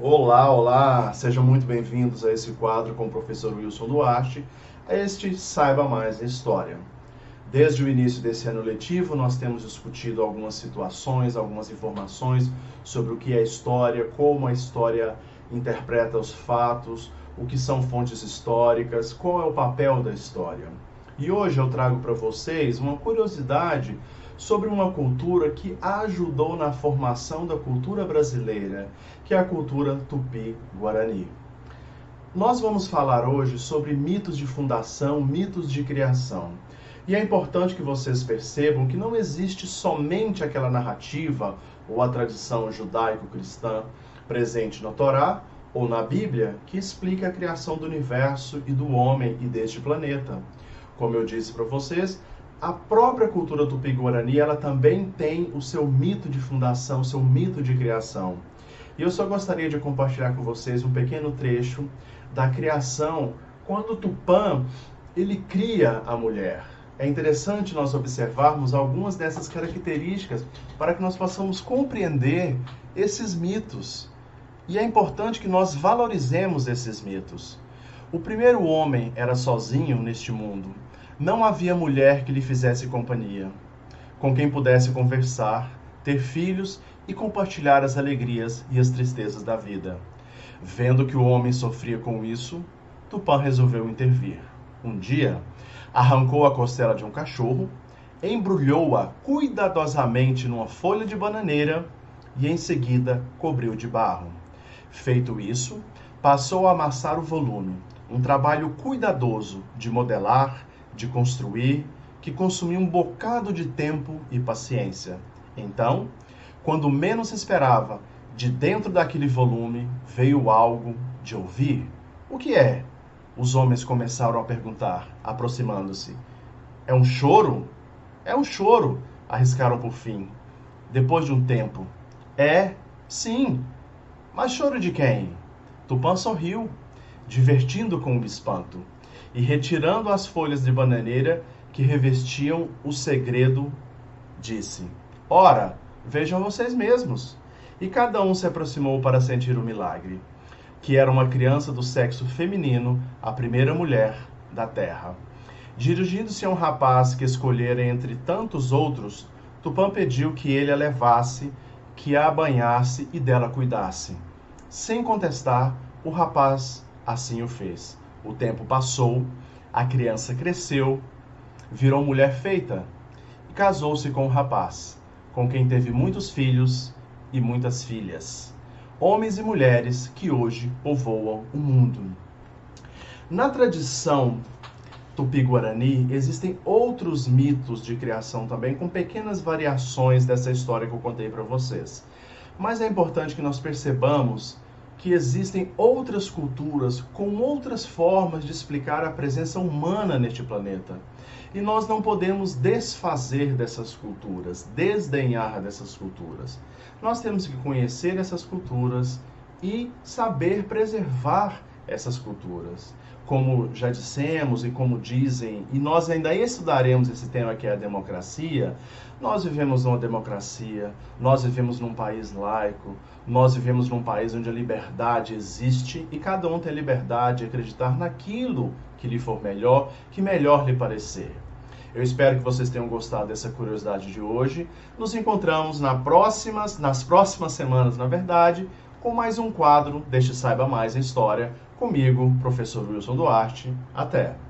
Olá, olá! Sejam muito bem-vindos a esse quadro com o professor Wilson Duarte, a este Saiba Mais História. Desde o início desse ano letivo, nós temos discutido algumas situações, algumas informações sobre o que é história, como a história interpreta os fatos, o que são fontes históricas, qual é o papel da história. E hoje eu trago para vocês uma curiosidade sobre uma cultura que ajudou na formação da cultura brasileira, que é a cultura Tupi-Guarani. Nós vamos falar hoje sobre mitos de fundação, mitos de criação. E é importante que vocês percebam que não existe somente aquela narrativa ou a tradição judaico-cristã presente na Torá ou na Bíblia que explica a criação do universo e do homem e deste planeta. Como eu disse para vocês, a própria cultura Tupi-Guarani, ela também tem o seu mito de fundação, o seu mito de criação. E eu só gostaria de compartilhar com vocês um pequeno trecho da criação, quando Tupã, ele cria a mulher. É interessante nós observarmos algumas dessas características para que nós possamos compreender esses mitos. E é importante que nós valorizemos esses mitos. O primeiro homem era sozinho neste mundo. Não havia mulher que lhe fizesse companhia, com quem pudesse conversar, ter filhos e compartilhar as alegrias e as tristezas da vida. Vendo que o homem sofria com isso, Tupã resolveu intervir. Um dia, arrancou a costela de um cachorro, embrulhou-a cuidadosamente numa folha de bananeira e em seguida cobriu de barro. Feito isso, passou a amassar o volume, um trabalho cuidadoso de modelar, de construir, que consumia um bocado de tempo e paciência. Então, quando menos esperava, de dentro daquele volume veio algo de ouvir. O que é? Os homens começaram a perguntar, aproximando-se. É um choro? É um choro, arriscaram por fim. Depois de um tempo. É, sim. Mas choro de quem? Tupã sorriu, divertindo com o espanto, e retirando as folhas de bananeira que revestiam o segredo, disse: Ora, vejam vocês mesmos. E cada um se aproximou para sentir o milagre, que era uma criança do sexo feminino, a primeira mulher da terra. Dirigindo-se a um rapaz que escolhera entre tantos outros, Tupã pediu que ele a levasse, que a banhasse e dela cuidasse. Sem contestar, o rapaz assim o fez. O tempo passou, a criança cresceu, virou mulher feita e casou-se com o rapaz, com quem teve muitos filhos e muitas filhas, homens e mulheres que hoje povoam o mundo. Na tradição Tupi-Guarani, existem outros mitos de criação também, com pequenas variações dessa história que eu contei para vocês. Mas é importante que nós percebamos que existem outras culturas com outras formas de explicar a presença humana neste planeta. E nós não podemos desfazer dessas culturas, desdenhar dessas culturas. Nós temos que conhecer essas culturas e saber preservar essas culturas. Como já dissemos e como dizem, e nós ainda estudaremos esse tema que é a democracia, nós vivemos numa democracia, nós vivemos num país laico, nós vivemos num país onde a liberdade existe e cada um tem a liberdade de acreditar naquilo que lhe for melhor, que melhor lhe parecer. Eu espero que vocês tenham gostado dessa curiosidade de hoje. Nos encontramos nas próximas semanas, na verdade, com mais um quadro deste Saiba Mais em História, comigo, professor Wilson Duarte. Até!